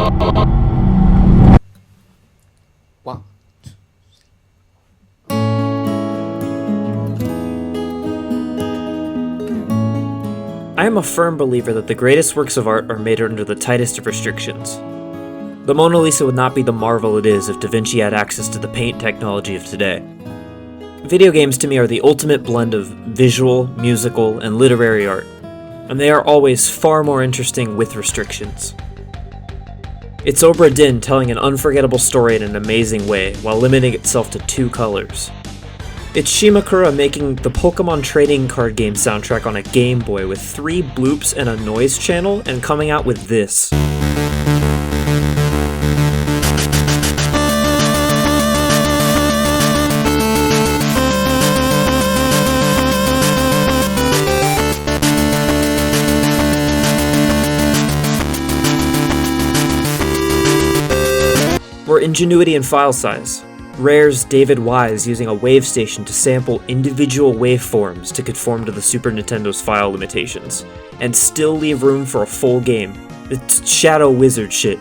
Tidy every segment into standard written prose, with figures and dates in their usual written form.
Wow. I am a firm believer that the greatest works of art are made under the tightest of restrictions. The Mona Lisa would not be the marvel it is if Da Vinci had access to the paint technology of today. Video games to me are the ultimate blend of visual, musical, and literary art, and they are always far more interesting with restrictions. It's Obra Dinn telling an unforgettable story in an amazing way while limiting itself to 2 colors. It's Shimakura making the Pokemon trading card game soundtrack on a Game Boy with 3 bloops and a noise channel and coming out with this. Or ingenuity in file size. Rare's David Wise using a wave station to sample individual waveforms to conform to the Super Nintendo's file limitations, and still leave room for a full game. It's Shadow Wizard shit.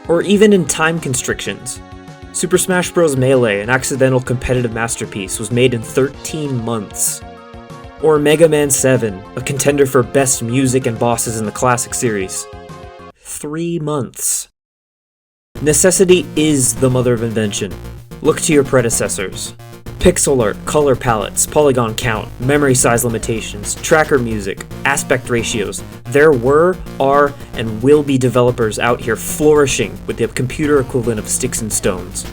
Or even in time constrictions. Super Smash Bros. Melee, an accidental competitive masterpiece, was made in 13 months. Or Mega Man 7, a contender for best music and bosses in the classic series. 3 months. Necessity is the mother of invention. Look to your predecessors. Pixel art, color palettes, polygon count, memory size limitations, tracker music, aspect ratios. There were, are, and will be developers out here flourishing with the computer equivalent of sticks and stones.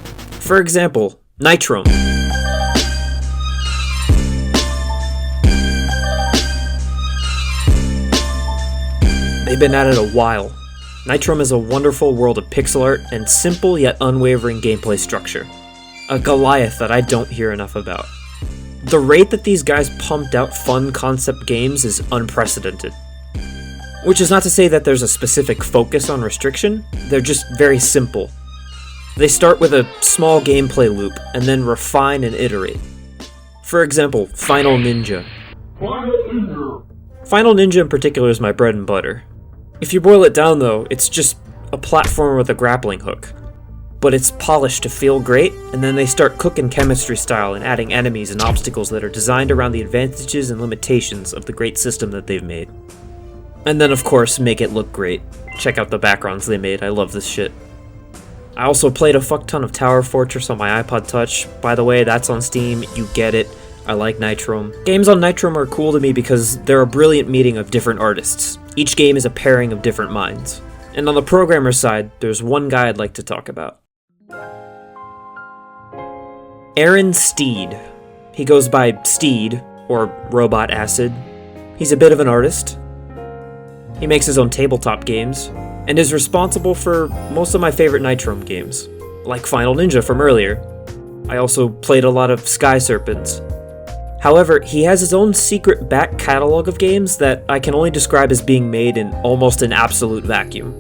For example, Nitrome. They've been at it a while. Nitrome is a wonderful world of pixel art and simple yet unwavering gameplay structure. A Goliath that I don't hear enough about. The rate that these guys pumped out fun concept games is unprecedented. Which is not to say that there's a specific focus on restriction, they're just very simple. They start with a small gameplay loop and then refine and iterate. For example, Final Ninja. Final Ninja in particular is my bread and butter. If you boil it down though, it's just a platformer with a grappling hook. But it's polished to feel great, and then they start cooking chemistry style and adding enemies and obstacles that are designed around the advantages and limitations of the great system that they've made. And then of course, make it look great. Check out the backgrounds they made, I love this shit. I also played a fuck ton of Tower Fortress on my iPod Touch. By the way, that's on Steam, you get it. I like Nitrome. Games on Nitrome are cool to me because they're a brilliant meeting of different artists. Each game is a pairing of different minds. And on the programmer side, there's one guy I'd like to talk about. Aaron Steed. He goes by Steed, or Robot Acid. He's a bit of an artist. He makes his own tabletop games, and is responsible for most of my favorite Nitrome games, like Final Ninja from earlier. I also played a lot of Sky Serpents. However, he has his own secret back catalog of games that I can only describe as being made in almost an absolute vacuum.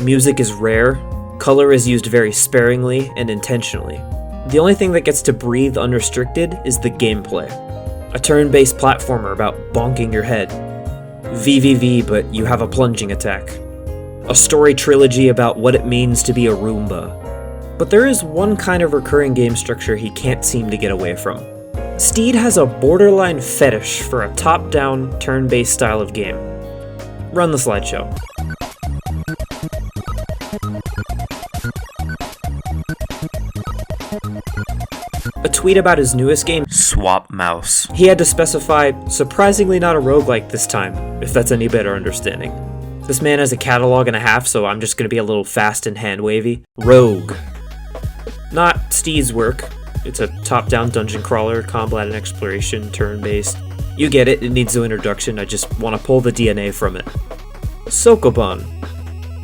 Music is rare, color is used very sparingly and intentionally. The only thing that gets to breathe unrestricted is the gameplay. A turn-based platformer about bonking your head. VVV, but you have a plunging attack. A story trilogy about what it means to be a Roomba. But there is one kind of recurring game structure he can't seem to get away from. Steed has a borderline fetish for a top-down, turn-based style of game. Run the slideshow. A tweet about his newest game, Swap Mouse. He had to specify, surprisingly not a roguelike this time, if that's any better understanding. This man has a catalog and a half, so I'm just gonna be a little fast and hand-wavy. Rogue. Not Steed's work. It's a top-down dungeon crawler, combat and exploration, turn-based. You get it, it needs no introduction, I just want to pull the DNA from it. Sokoban.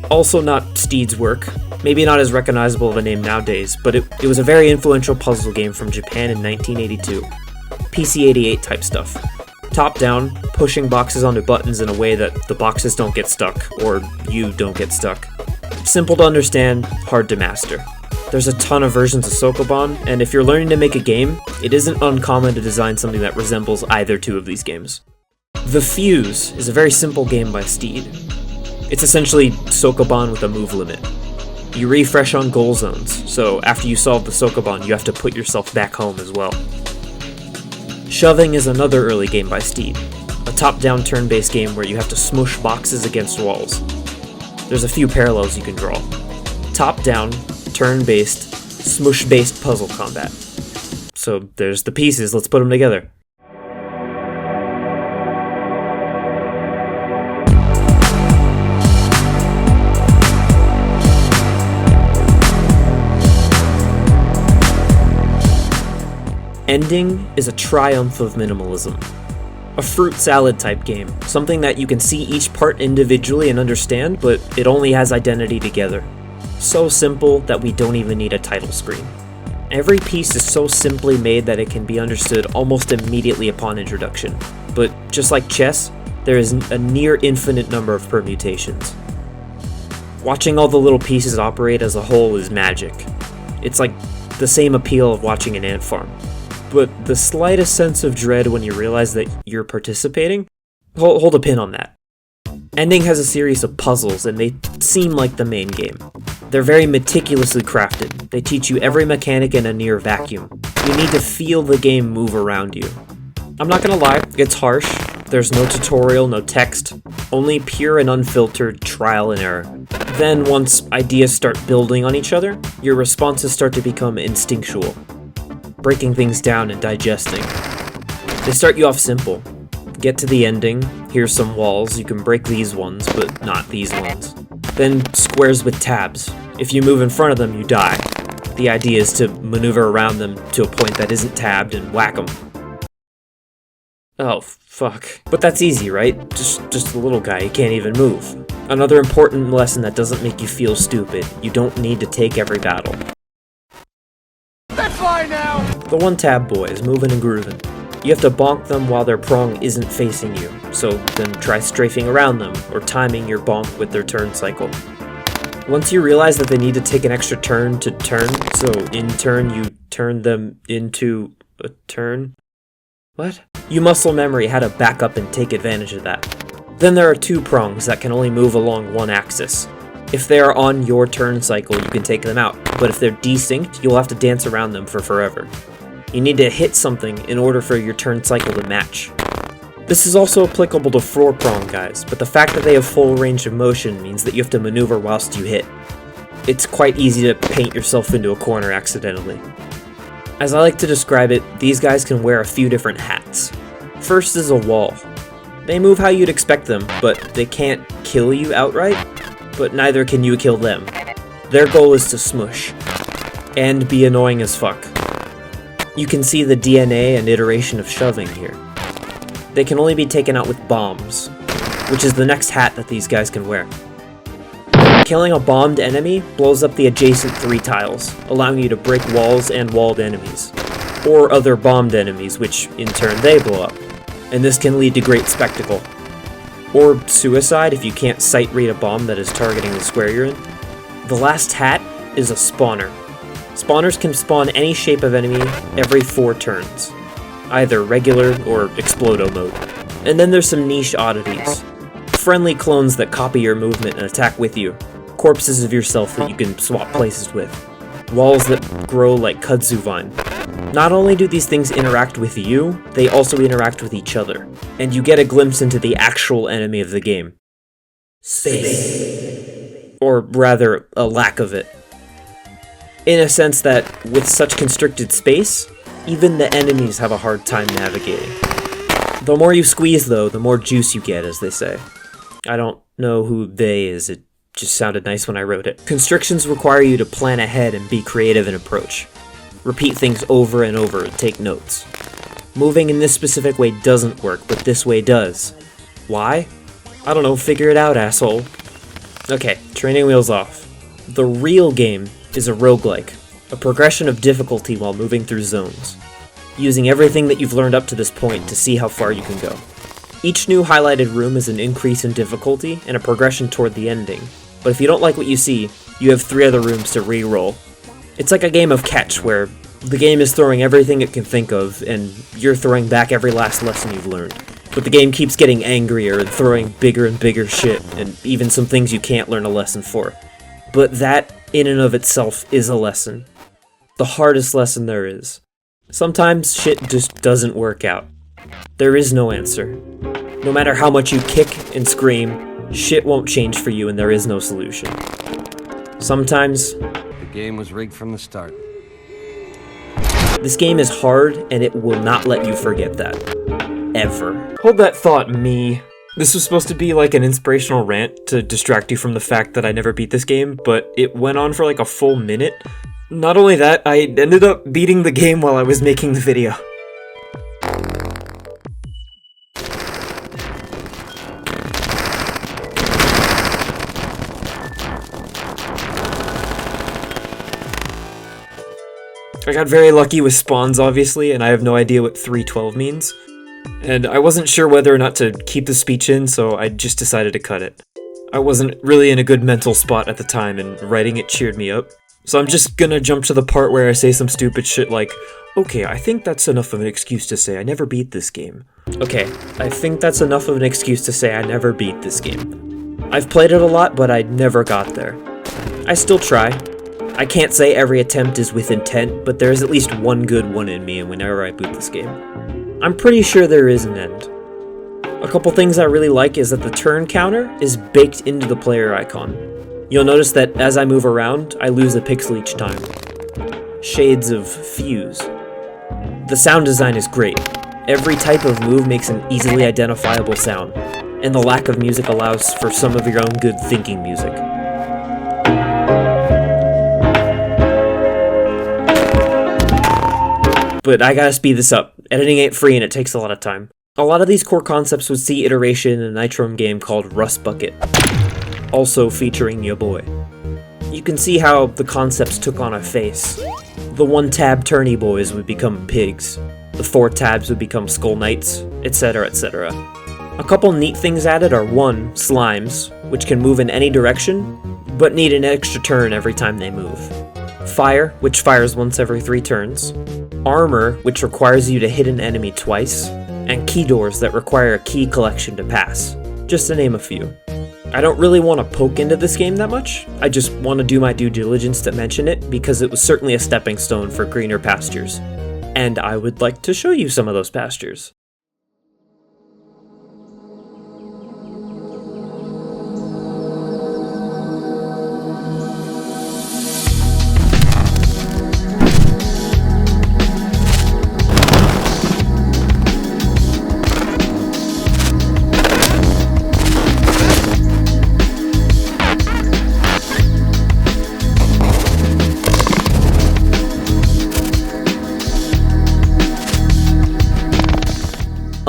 Also not Steed's work. Maybe not as recognizable of a name nowadays, but it was a very influential puzzle game from Japan in 1982. PC-88 type stuff. Top-down, pushing boxes onto buttons in a way that the boxes don't get stuck, or you don't get stuck. Simple to understand, hard to master. There's a ton of versions of Sokoban, and if you're learning to make a game, it isn't uncommon to design something that resembles either two of these games. The Fuse is a very simple game by Steed. It's essentially Sokoban with a move limit. You refresh on goal zones, so after you solve the Sokoban, you have to put yourself back home as well. Shoving is another early game by Steed, a top-down turn-based game where you have to smush boxes against walls. There's a few parallels you can draw. Top-down, turn-based, smush-based puzzle combat. So there's the pieces, let's put them together. Ending is a triumph of minimalism. A fruit salad type game, something that you can see each part individually and understand, but it only has identity together. So simple that we don't even need a title screen. Every piece is so simply made that it can be understood almost immediately upon introduction. But just like chess, there is a near infinite number of permutations. Watching all the little pieces operate as a whole is magic. It's like the same appeal of watching an ant farm. But the slightest sense of dread when you realize that you're participating? Hold a pin on that. Ending has a series of puzzles, and they seem like the main game. They're very meticulously crafted. They teach you every mechanic in a near vacuum. You need to feel the game move around you. I'm not gonna lie, it's harsh. There's no tutorial, no text, only pure and unfiltered trial and error. Then once ideas start building on each other, your responses start to become instinctual. Breaking things down and digesting. They start you off simple. Get to the ending, here's some walls, you can break these ones, but not these ones. Then squares with tabs. If you move in front of them, you die. The idea is to maneuver around them to a point that isn't tabbed and whack them. Oh, fuck. But that's easy, right? Just a little guy, he can't even move. Another important lesson that doesn't make you feel stupid. You don't need to take every battle. That's fine now! The one-tab boys, moving and grooving. You have to bonk them while their prong isn't facing you, so then try strafing around them, or timing your bonk with their turn cycle. Once you realize that they need to take an extra turn to turn, so in turn you turn them into a turn? What? You muscle memory how to back up and take advantage of that. Then there are two prongs that can only move along one axis. If they are on your turn cycle, you can take them out, but if they're desynced, you'll have to dance around them for forever. You need to hit something in order for your turn cycle to match. This is also applicable to 4-prong guys, but the fact that they have full range of motion means that you have to maneuver whilst you hit. It's quite easy to paint yourself into a corner accidentally. As I like to describe it, these guys can wear a few different hats. First is a wall. They move how you'd expect them, but they can't kill you outright, but neither can you kill them. Their goal is to smush, and be annoying as fuck. You can see the DNA and iteration of shoving here. They can only be taken out with bombs, which is the next hat that these guys can wear. Killing a bombed enemy blows up the adjacent 3 tiles, allowing you to break walls and walled enemies, or other bombed enemies, which in turn they blow up, and this can lead to great spectacle. Or suicide if you can't sight read a bomb that is targeting the square you're in. The last hat is a spawner. Spawners can spawn any shape of enemy every 4 turns, either regular or explodo mode. And then there's some niche oddities. Friendly clones that copy your movement and attack with you. Corpses of yourself that you can swap places with. Walls that grow like kudzu vine. Not only do these things interact with you, they also interact with each other, and you get a glimpse into the actual enemy of the game. Space. Or rather, a lack of it. In a sense that, with such constricted space, even the enemies have a hard time navigating. The more you squeeze though, the more juice you get, as they say. I don't know who they is, it just sounded nice when I wrote it. Constrictions require you to plan ahead and be creative in approach. Repeat things over and over and take notes. Moving in this specific way doesn't work, but this way does. Why? I don't know, figure it out, asshole. Okay, training wheels off. The real game is a roguelike, a progression of difficulty while moving through zones, using everything that you've learned up to this point to see how far you can go. Each new highlighted room is an increase in difficulty and a progression toward the ending, but if you don't like what you see, you have 3 other rooms to re-roll. It's like a game of catch where the game is throwing everything it can think of, and you're throwing back every last lesson you've learned. But the game keeps getting angrier and throwing bigger and bigger shit, and even some things you can't learn a lesson for. But that in and of itself is a lesson. The hardest lesson there is. Sometimes shit just doesn't work out. There is no answer. No matter how much you kick and scream, shit won't change for you and there is no solution. Sometimes, The game was rigged from the start. this game is hard and it will not let you forget that. Ever. Hold that thought, me. This was supposed to be like an inspirational rant to distract you from the fact that I never beat this game, but it went on for like a full minute. Not only that, I ended up beating the game while I was making the video. I got very lucky with spawns, obviously, and I have no idea what 312 means. And I wasn't sure whether or not to keep the speech in, so I just decided to cut it. I wasn't really in a good mental spot at the time, and writing it cheered me up. So I'm just gonna jump to the part where I say some stupid shit like, okay, I think that's enough of an excuse to say I never beat this game. Okay, I think that's enough of an excuse to say I never beat this game. I've played it a lot, but I never got there. I still try. I can't say every attempt is with intent, but there is at least one good one in me whenever I boot this game. I'm pretty sure there is an end. A couple things I really like is that the turn counter is baked into the player icon. You'll notice that as I move around, I lose a pixel each time. Shades of Fuse. The sound design is great. Every type of move makes an easily identifiable sound, and the lack of music allows for some of your own good thinking music. But I gotta speed this up. Editing ain't free and it takes a lot of time. A lot of these core concepts would see iteration in a Nitrom game called Rust Bucket, also featuring ya boy. You can see how the concepts took on a face. The 1-tab tourney boys would become pigs, the 4 tabs would become skull knights, etc, etc. A couple neat things added are 1, slimes, which can move in any direction, but need an extra turn every time they move. Fire, which fires once every 3 turns. Armor, which requires you to hit an enemy twice. And key doors that require a key collection to pass. Just to name a few. I don't really want to poke into this game that much, I just want to do my due diligence to mention it because it was certainly a stepping stone for greener pastures. And I would like to show you some of those pastures.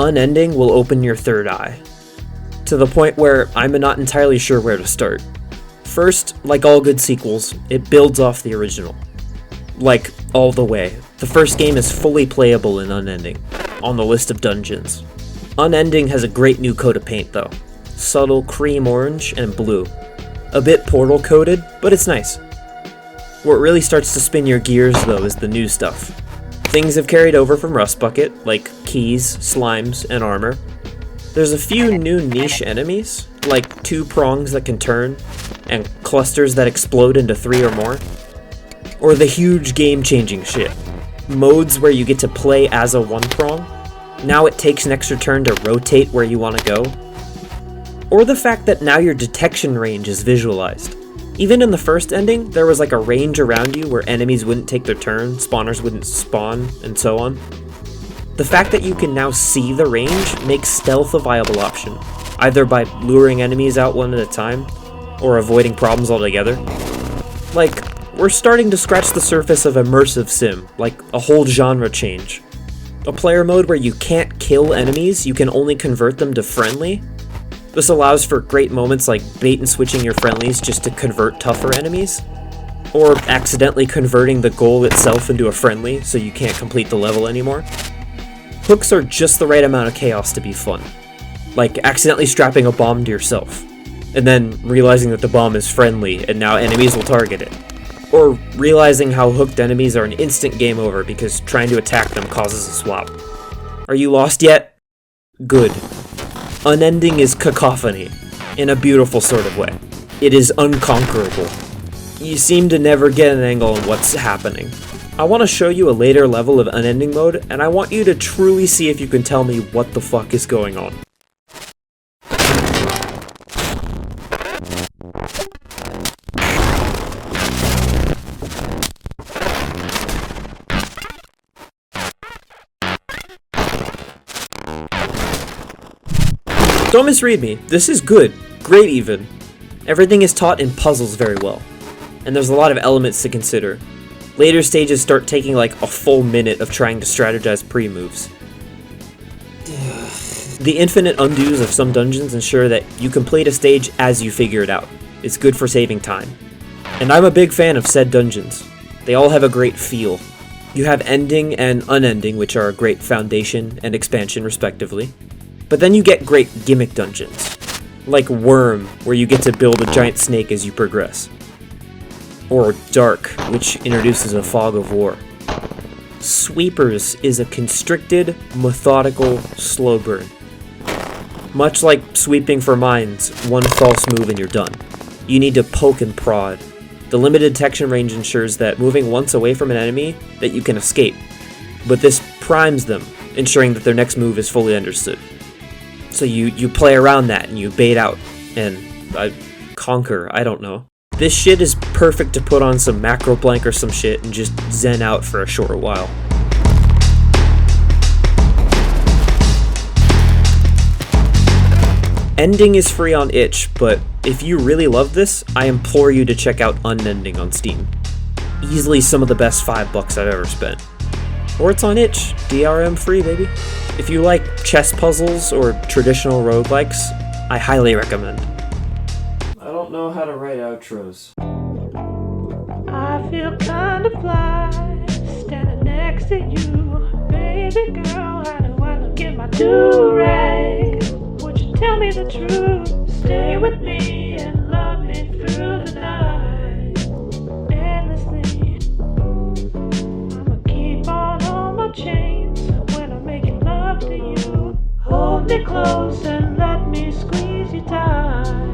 Unending will open your third eye, to the point where I'm not entirely sure where to start. First, like all good sequels, it builds off the original. Like, all the way. The first game is fully playable in Unending, on the list of dungeons. Unending has a great new coat of paint though. Subtle cream orange and blue. A bit portal coated, but it's nice. What really starts to spin your gears though is the new stuff. Things have carried over from Rust Bucket, like keys, slimes, and armor. There's a few new niche enemies, like 2 prongs that can turn, and clusters that explode into 3 or more. Or the huge game-changing shit. Modes where you get to play as a 1 prong. Now it takes an extra turn to rotate where you want to go. Or the fact that now your detection range is visualized. Even in the first ending, there was like a range around you where enemies wouldn't take their turn, spawners wouldn't spawn, and so on. The fact that you can now see the range makes stealth a viable option, either by luring enemies out one at a time, or avoiding problems altogether. Like, we're starting to scratch the surface of immersive sim, like a whole genre change. A player mode where you can't kill enemies, you can only convert them to friendly. This allows for great moments like bait and switching your friendlies just to convert tougher enemies, or accidentally converting the goal itself into a friendly so you can't complete the level anymore. Hooks are just the right amount of chaos to be fun, like accidentally strapping a bomb to yourself, and then realizing that the bomb is friendly and now enemies will target it. Or realizing how hooked enemies are an instant game over because trying to attack them causes a swap. Are you lost yet? Good. Unending is cacophony, in a beautiful sort of way. It is unconquerable. You seem to never get an angle on what's happening. I want to show you a later level of Unending mode, and I want you to truly see if you can tell me what the fuck is going on. Don't misread me, this is good, great even. Everything is taught in puzzles very well, and there's a lot of elements to consider. Later stages start taking like a full minute of trying to strategize pre-moves. The infinite undos of some dungeons ensure that you complete a stage as you figure it out. It's good for saving time. And I'm a big fan of said dungeons. They all have a great feel. You have Ending and Unending, which are a great foundation and expansion respectively. But then you get great gimmick dungeons, like Worm, where you get to build a giant snake as you progress. Or Dark, which introduces a fog of war. Sweepers is a constricted, methodical slow burn. Much like sweeping for mines, one false move and you're done. You need to poke and prod. The limited detection range ensures that moving once away from an enemy, that you can escape. But this primes them, ensuring that their next move is fully understood. So you play around that and you bait out and conquer, I don't know. This shit is perfect to put on some macro blank or some shit and just zen out for a short while. Ending is free on itch, but if you really love this, I implore you to check out Unending on Steam. Easily some of the best $5 I've ever spent. Or it's on itch, DRM free, baby. If you like chess puzzles or traditional roguelikes, I highly recommend. I don't know how to write outros. I feel kinda fly, standing next to you. Baby girl, how do I look in my do-rag? Would you tell me the truth? Stay with me and love me through the night. Endlessly, I'ma keep on my chains when I'm making love to you. Hold me close and let me squeeze you tight.